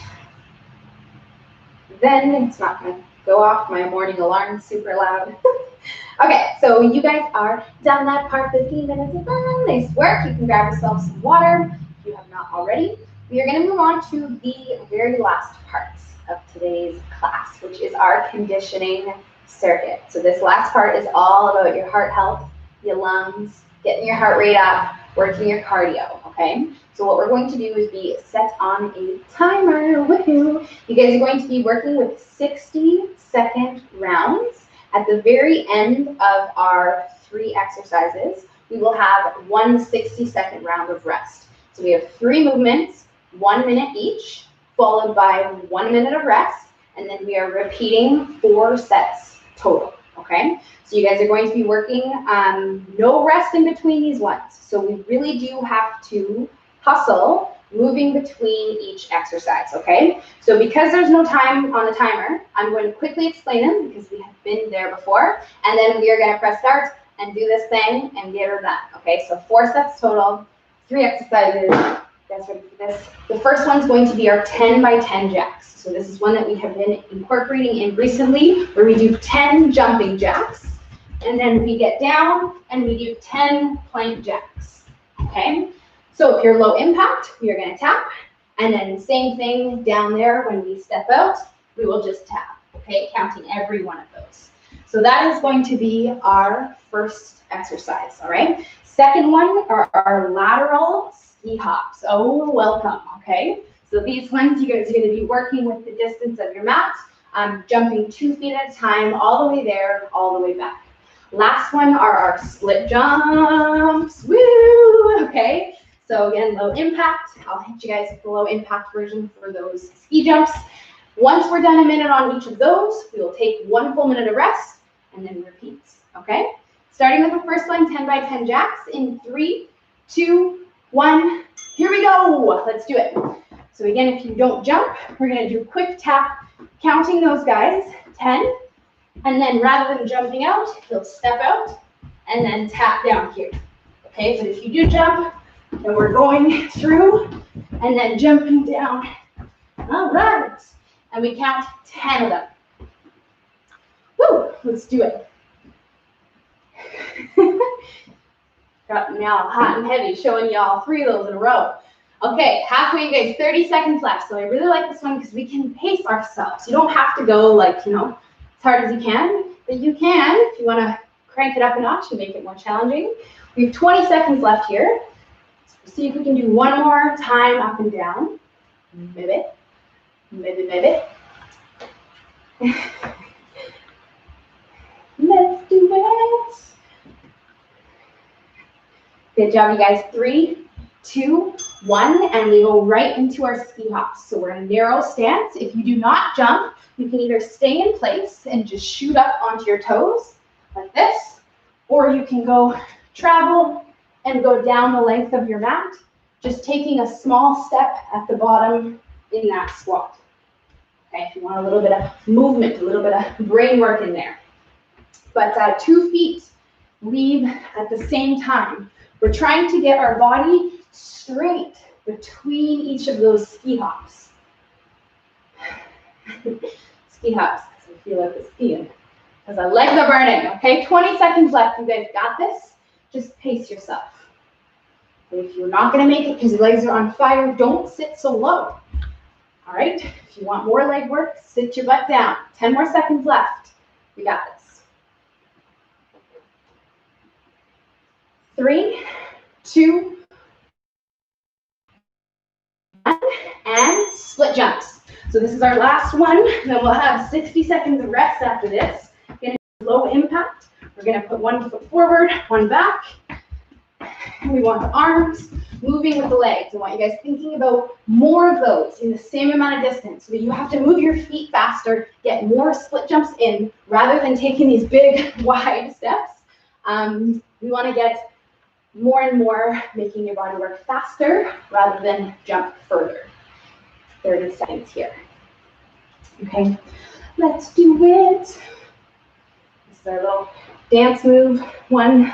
then it's not going to go off my morning alarm super loud. Okay, so you guys are done that part. 15 minutes of fun. Nice work. You can grab yourself some water if you have not already. We are going to move on to the very last part of today's class, which is our conditioning circuit. So this last part is all about your heart health, your lungs, getting your heart rate up, working your cardio, okay? So what we're going to do is be set on a timer. Woohoo! You guys are going to be working with 60-second rounds. At the very end of our 3 exercises, we will have one 60-second round of rest. So we have 3 movements, 1 minute each, followed by 1 minute of rest, and then we are repeating 4 sets total, okay? So you guys are going to be working no rest in between these ones. So we really do have to hustle moving between each exercise, okay? So because there's no time on the timer, I'm going to quickly explain them because we have been there before, and then we are going to press start and do this thing and get her done, okay? So 4 sets total, 3 exercises. You guys ready for this? The first one's going to be our 10 by 10 jacks. So this is one that we have been incorporating in recently, where we do 10 jumping jacks, and then we get down and we do 10 plank jacks, okay? So if you're low impact, we are going to tap, and then same thing down there when we step out, we will just tap, okay, counting every one of those. So that is going to be our first exercise, all right? Second one are our lateral ski hops. Oh, welcome, okay? So these ones, you guys are going to be working with the distance of your mat, jumping 2 feet at a time, all the way there, all the way back. Last one are our split jumps, woo, okay? So again, low impact. I'll hit you guys with the low impact version for those ski jumps. Once we're done a minute on each of those, we will take 1 full minute of rest and then repeat, okay? Starting with the first one, 10 by 10 jacks in 3, 2, 1. Here we go. Let's do it. So again, if you don't jump, we're going to do quick tap, counting those guys, 10. And then rather than jumping out, you'll step out and then tap down here. Okay, but if you do jump, then we're going through and then jumping down. All right. And we count 10 of them. Woo, let's do it. Got now hot and heavy, showing y'all 3 of those in a row. Okay, halfway, you guys, 30 seconds left. So I really like this one because we can pace ourselves. You don't have to go like, as hard as you can, but you can if you want to crank it up a notch and make it more challenging. We have 20 seconds left here. So see if we can do one more time up and down. Maybe. Let's do it. Good job, you guys. 3, 2, 1, and we go right into our ski hops. So we're in a narrow stance. If you do not jump, you can either stay in place and just shoot up onto your toes like this, or you can go travel and go down the length of your mat, just taking a small step at the bottom in that squat. Okay, if you want a little bit of movement, a little bit of brain work in there. But 2 feet leave at the same time. We're trying to get our body straight between each of those ski hops. Ski hops, because I feel like it's skiing. Because our legs are burning, okay? 20 seconds left. You guys got this. Just pace yourself. But if you're not going to make it because your legs are on fire, don't sit so low. All right? If you want more leg work, sit your butt down. 10 more seconds left. We got this. 3, 2, 1, and split jumps. So this is our last one. Then we'll have 60 seconds of rest after this. Going to be low impact. We're going to put 1 foot forward, 1 back. We want the arms moving with the legs. I want you guys thinking about more of those in the same amount of distance so that you have to move your feet faster, get more split jumps in rather than taking these big, wide steps. We want to get more and more making your body work faster rather than jump further. 30 seconds here. Okay, let's do it. This is our little dance move one.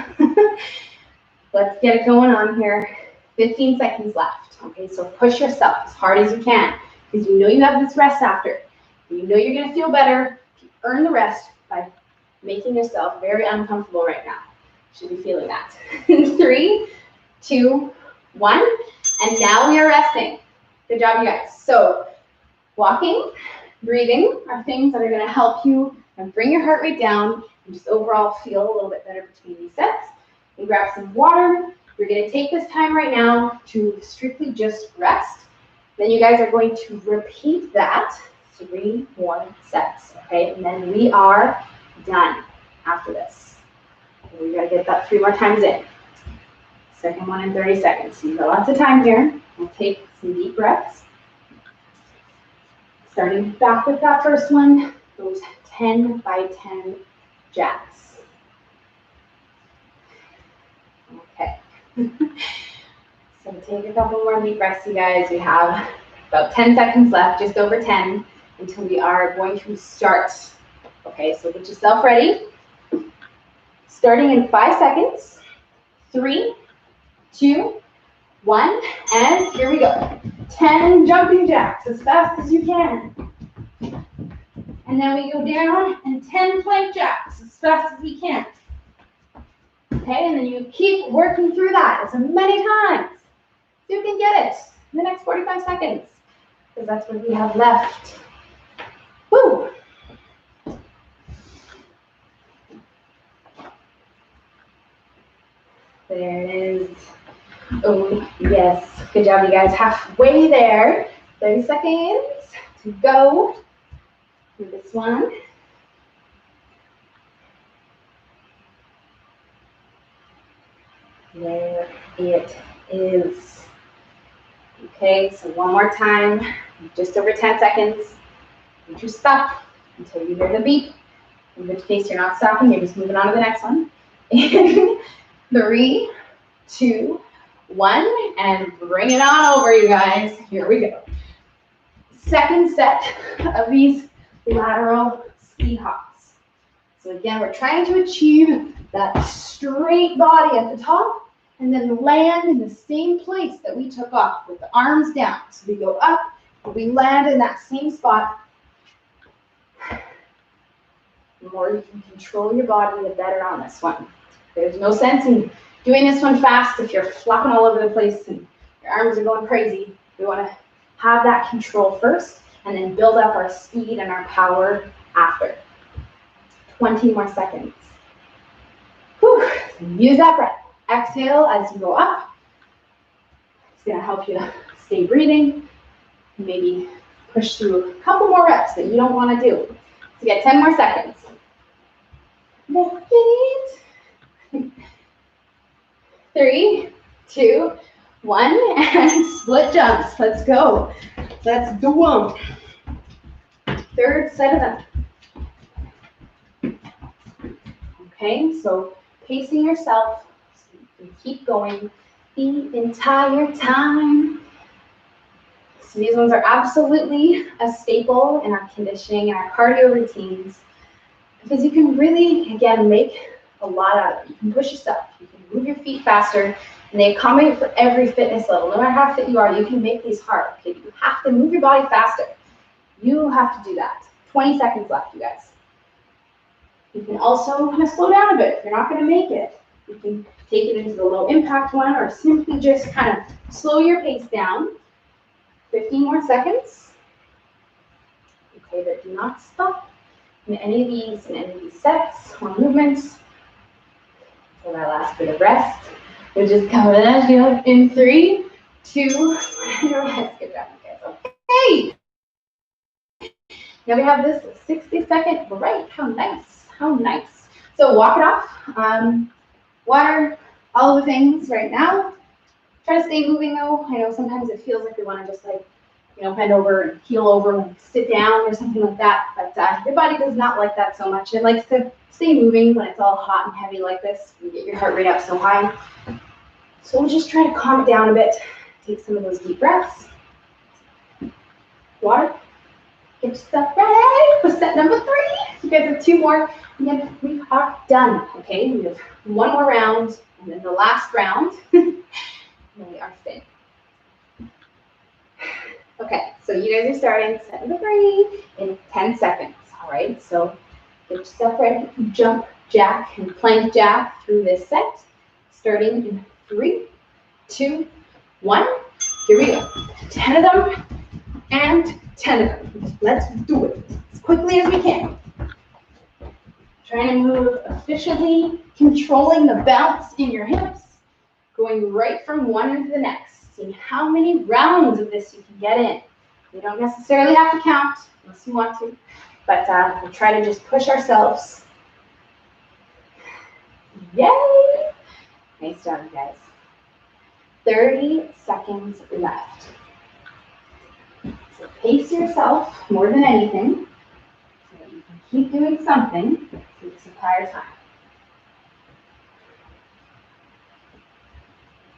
Let's get it going on here. 15 seconds left. Okay, so push yourself as hard as you can because you know you have this rest after. You know you're going to feel better if you earn the rest by making yourself very uncomfortable right now. Should be feeling that. 3, 2, 1, and now we are resting. Good job, you guys. So walking, breathing are things that are going to help you and bring your heart rate down and just overall feel a little bit better between these sets. And grab some water. You're going to take this time right now to strictly just rest. Then you guys are going to repeat that 3 more sets, okay? And then we are done after this. We got to get that 3 more times in. Second one in 30 seconds. So you've got lots of time here. We'll take some deep breaths. Starting back with that first one, those 10 by 10 jacks. Okay. So take a couple more deep breaths, you guys. We have about 10 seconds left, just over 10, until we are going to start. Okay, so get yourself ready. Starting in 5 seconds. 3, 2, 1, and here we go. 10 jumping jacks as fast as you can. And then we go down and 10 plank jacks as fast as we can. Okay, and then you keep working through that as many times as you can get it in the next 45 seconds, because that's what we have left. Woo! There it is. Oh, yes. Good job, you guys. Halfway there. 30 seconds to go for this one. There it is. Okay, so one more time. Just over 10 seconds. Don't you stop until you hear the beep. In which case you're not stopping, you're just moving on to the next one. In 3, 2, 1, and bring it on over, you guys. Here we go. Second set of these lateral ski hops. So again, we're trying to achieve that straight body at the top and then land in the same place that we took off with the arms down. So we go up, but we land in that same spot. The more you can control your body, the better on this one. There's no sense in doing this one fast if you're flopping all over the place and your arms are going crazy. We want to have that control first and then build up our speed and our power after. 20 more seconds. Whew. Use that breath. Exhale as you go up. It's going to help you stay breathing. Maybe push through a couple more reps that you don't want to do. So get 10 more seconds. That's it. 3, 2, 1, and split jumps. Let's go. Let's do them. Third set of them. Okay, so pacing yourself so you can keep going the entire time. So these ones are absolutely a staple in our conditioning and our cardio routines because you can really, again, make a lot out of it. You can push yourself. You can move your feet faster, and they accommodate for every fitness level. No matter how fit you are, you can make these hard. Okay, you have to move your body faster. You have to do that. 20 seconds left, you guys. You can also kind of slow down a bit if you're not going to make it. You can take it into the low impact one or simply just kind of slow your pace down. 15 more seconds. Okay, but do not stop in any of these sets or movements. So that last bit of rest, we'll just cover that in 3, 2, and rest. Good job, you guys. Okay. Now we have this 60-second break. How nice. How nice. So walk it off. Water, all the things right now. Try to stay moving though. I know sometimes it feels like we want to just like, bend over and heel over and sit down or something like that. But your body does not like that so much. It likes to stay moving when it's all hot and heavy like this. You get your heart rate up so high. So we'll just try to calm it down a bit. Take some of those deep breaths. Water. Get yourself ready for set number 3. You guys have 2 more, and then we are done. Okay, we have 1 more round, and then the last round, and then we are finished. Okay, so you guys are starting set number 3 in 10 seconds. All right, so get yourself ready to jump jack and plank jack through this set, starting in 3, 2, 1. Here we go. 10 of them and 10 of them. Let's do it as quickly as we can. Trying to move efficiently, controlling the bounce in your hips, going right from one into the next, seeing how many rounds of this you can get in. You don't necessarily have to count unless you want to, but we'll try to just push ourselves. Yay! Nice job, you guys. 30 seconds left. So pace yourself more than anything so that you can keep doing something through this entire time.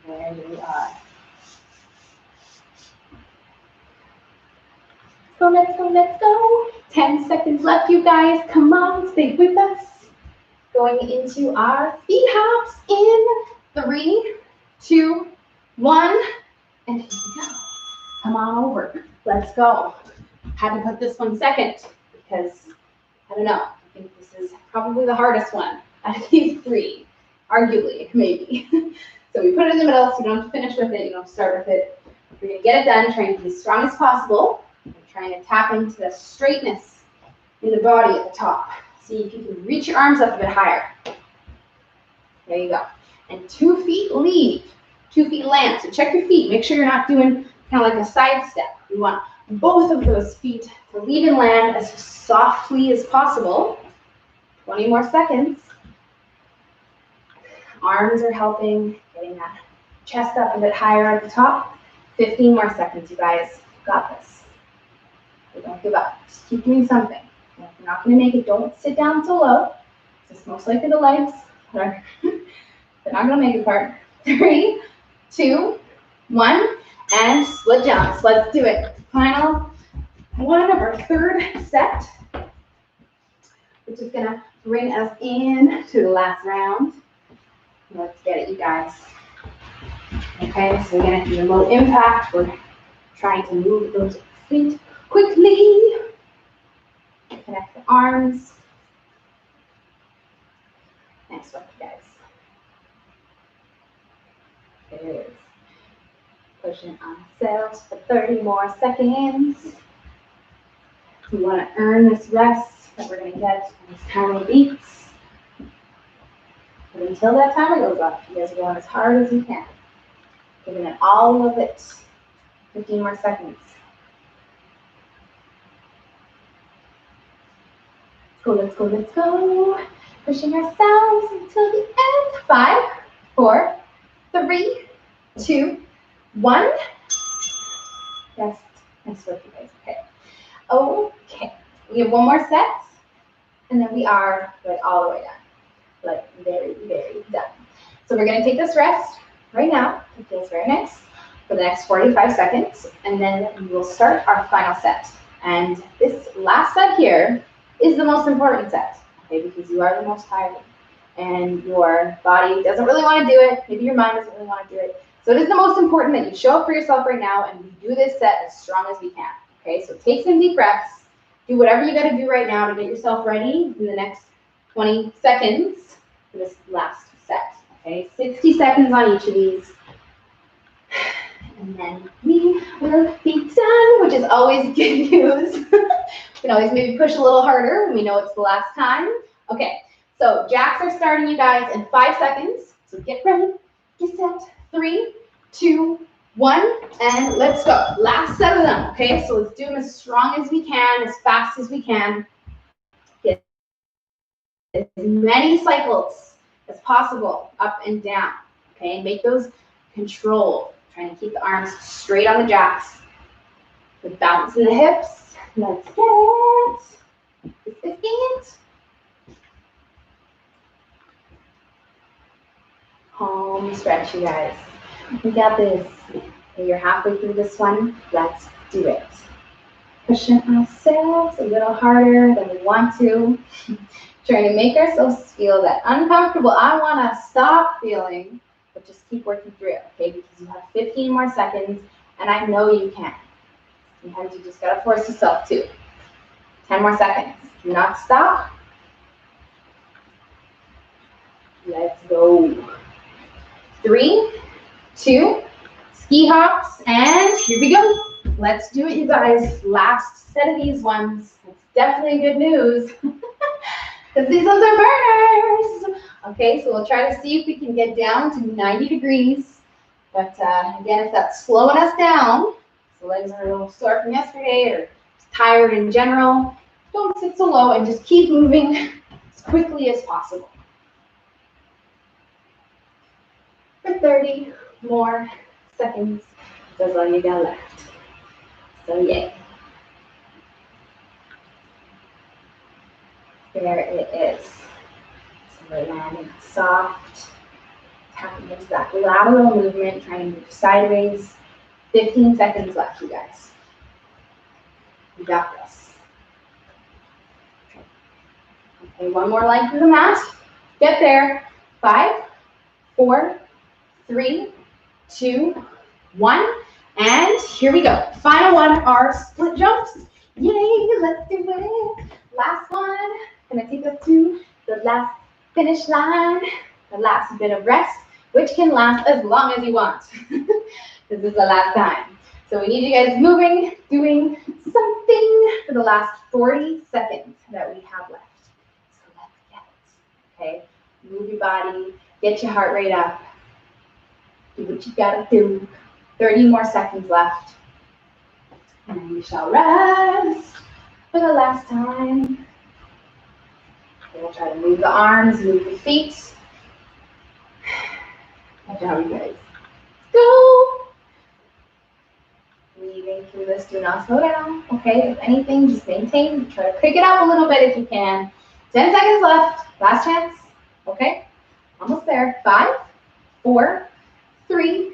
There we are. So let's go, let's go. 10 seconds left, you guys. Come on, stay with us. Going into our ski hops in 3, 2, 1, and here we go. Come on over. Let's go. Had to put this one second because, I don't know, I think this is probably the hardest one out of these 3, arguably, maybe. So we put it in the middle so you don't have to finish with it, you don't have to start with it. We're going to get it done, trying to be as strong as possible. We're trying to tap into the straightness in the body at the top. See if you can reach your arms up a bit higher. There you go. And 2 feet lead, 2 feet land. So check your feet. Make sure you're not doing kind of like a side step. We want both of those feet to lead and land as softly as possible. 20 more seconds. Arms are helping, getting that chest up a bit higher at the top. 15 more seconds, you guys. Got this. So don't give up. Just keep doing something. And if you're not going to make it, don't sit down so low. It's most likely the legs. They're not going to make it, partner. 3, 2, 1, and split jumps. Let's do it. Final one of our 3rd set, which is going to bring us in to the last round. Let's get it, you guys. Okay, so we're going to do a low impact. We're trying to move those feet quickly. Connect the arms. Nice work, you guys. There it is. Pushing ourselves for 30 more seconds. We want to earn this rest that we're going to get in these tiny beats. But until that timer goes up, you guys are going as hard as you can. Giving it all of it. 15 more seconds. Let's go, let's go. Pushing ourselves until the end. 5, 4, 3, 2, 1. Yes, nice work, you guys. Okay. Okay. We have 1 more set, and then we are like all the way done. Like very, very done. So we're going to take this rest right now. It feels very nice for the next 45 seconds, and then we will start our final set. And this last set here is the most important set, okay, because you are the most tired, and your body doesn't really want to do it. Maybe your mind doesn't really want to do it. So it is the most important that you show up for yourself right now, and we do this set as strong as we can. Okay, so take some deep breaths. Do whatever you got to do right now to get yourself ready in the next 20 seconds for this last set. Okay, 60 seconds on each of these. And then we will be done, which is always good news. We can always maybe push a little harder when we know it's the last time. Okay, so jacks are starting, you guys, in 5 seconds. So get ready, get set. 3, 2, 1, and let's go. Last set of them, okay? So let's do them as strong as we can, as fast as we can. Get as many cycles as possible, up and down, okay? And make those controlled. Trying to keep the arms straight on the jacks. With balance in the hips. Let's get it. Let's get it. Home stretch, you guys. We got this. Okay, you're halfway through this one. Let's do it. Pushing ourselves a little harder than we want to. Trying to make ourselves feel that uncomfortable, I want to stop feeling, but just keep working through it, okay? Because you have 15 more seconds, and I know you can. Sometimes you just got to force yourself to. 10 more seconds. Do not stop. Let's go. 3, 2, ski hops, and here we go. Let's do it, you guys. Last set of these ones. It's definitely good news. Because these ones are burners. Okay, so we'll try to see if we can get down to 90 degrees. But again, if that's slowing us down, the legs are a little sore from yesterday or tired in general, don't sit so low and just keep moving as quickly as possible. For 30 more seconds, that's all you got left. So yay. There it is. So we're landing soft, tapping into that lateral movement, trying to move sideways. 15 seconds left, you guys. You got this. Okay, one more leg through the mat. Get there. 5, 4, 3, 2, 1. And here we go. Final one, our split jumps. Yay, let's do it. Last one. Gonna take us to the last finish line, the last bit of rest, which can last as long as you want. This is the last time. So we need you guys moving, doing something for the last 40 seconds that we have left. So let's get it. Okay, move your body, get your heart rate up, do what you gotta do. 30 more seconds left. And then we shall rest for the last time. We'll try to move the arms, move the feet. Good job, you guys. Go! Breathing through this, do not slow down. Okay, if anything, just maintain. Try to pick it up a little bit if you can. 10 seconds left. Last chance. Okay, almost there. 5, 4, 3,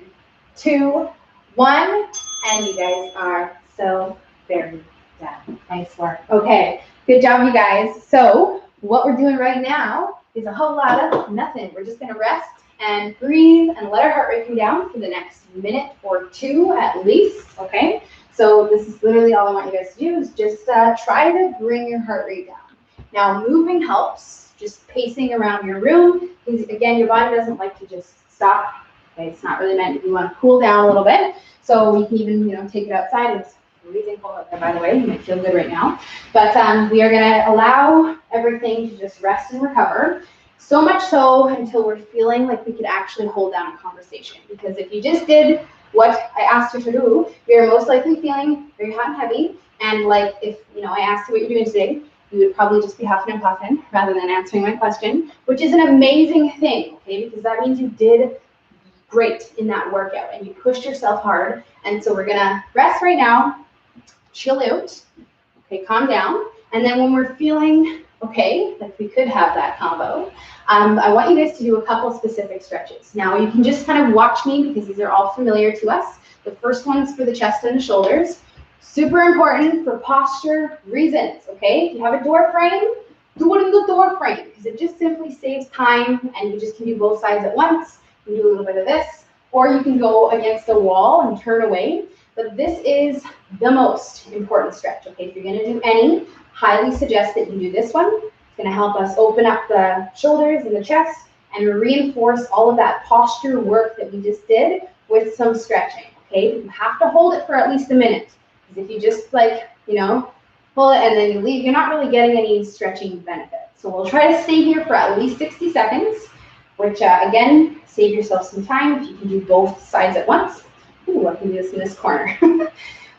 2, 1. And you guys are so very done. Nice work. Okay, good job, you guys. So what we're doing right now is a whole lot of nothing. We're just going to rest and breathe and let our heart rate come down for the next minute or 2 at least, okay? So this is literally all I want you guys to do is just try to bring your heart rate down. Now, moving helps, just pacing around your room, because again, your body doesn't like to just stop, okay? It's not really meant if you want to cool down a little bit. So you can even, take it outside. It's freezing cold out there, by the way. You might feel good right now. But we are going to allow everything to just rest and recover. So much so until we're feeling like we could actually hold down a conversation. Because if you just did what I asked you to do, you're most likely feeling very hot and heavy. And like if I asked you what you're doing today, you would probably just be huffing and puffing rather than answering my question, which is an amazing thing, okay? Because that means you did great in that workout and you pushed yourself hard. And so we're gonna rest right now, chill out, okay, calm down. And then when we're feeling okay, like we could have that combo, I want you guys to do a couple specific stretches. Now you can just kind of watch me because these are all familiar to us. The first one's for the chest and the shoulders. Super important for posture reasons, okay? If you have a door frame, do it in the door frame because it just simply saves time and you just can do both sides at once. You can do a little bit of this, or you can go against a wall and turn away. But this is the most important stretch, okay? If you're gonna do any, highly suggest that you do this one. It's gonna help us open up the shoulders and the chest and reinforce all of that posture work that we just did with some stretching, okay? You have to hold it for at least a minute. Because if you just pull it and then you leave, you're not really getting any stretching benefit. So we'll try to stay here for at least 60 seconds, which again, save yourself some time if you can do both sides at once. Ooh, I can do this in this corner.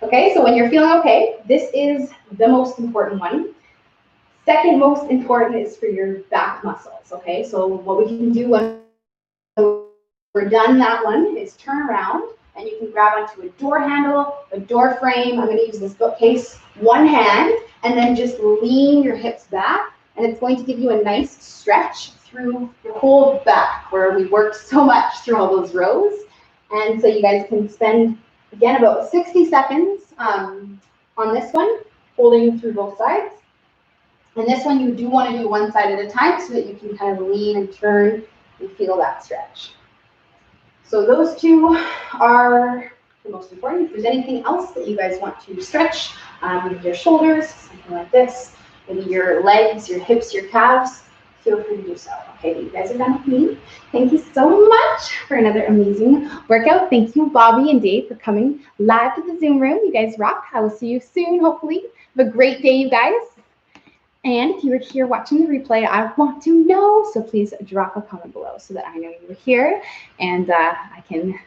Okay, so when you're feeling okay, this is the most important one. Second most important is for your back muscles, okay? So what we can do when we're done that one is turn around and you can grab onto a door handle, a door frame. I'm going to use this bookcase, one hand, and then just lean your hips back, and it's going to give you a nice stretch through your whole back where we worked so much through all those rows. And so you guys can spend, again, about 60 seconds on this one, holding through both sides. And this one you do want to do one side at a time so that you can kind of lean and turn and feel that stretch. So those two are the most important. If there's anything else that you guys want to stretch, your shoulders, something like this, maybe your legs, your hips, your calves, feel free to do so. Okay, you guys are done with me. Thank you so much for another amazing workout. Thank you, Bobby and Dave, for coming live to the Zoom room. You guys rock. I will see you soon, hopefully. Have a great day, you guys. And if you were here watching the replay, I want to know, so please drop a comment below so that I know you were here and I can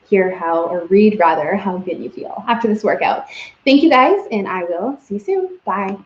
hear or read rather, how good you feel after this workout. Thank you guys, and I will see you soon. Bye.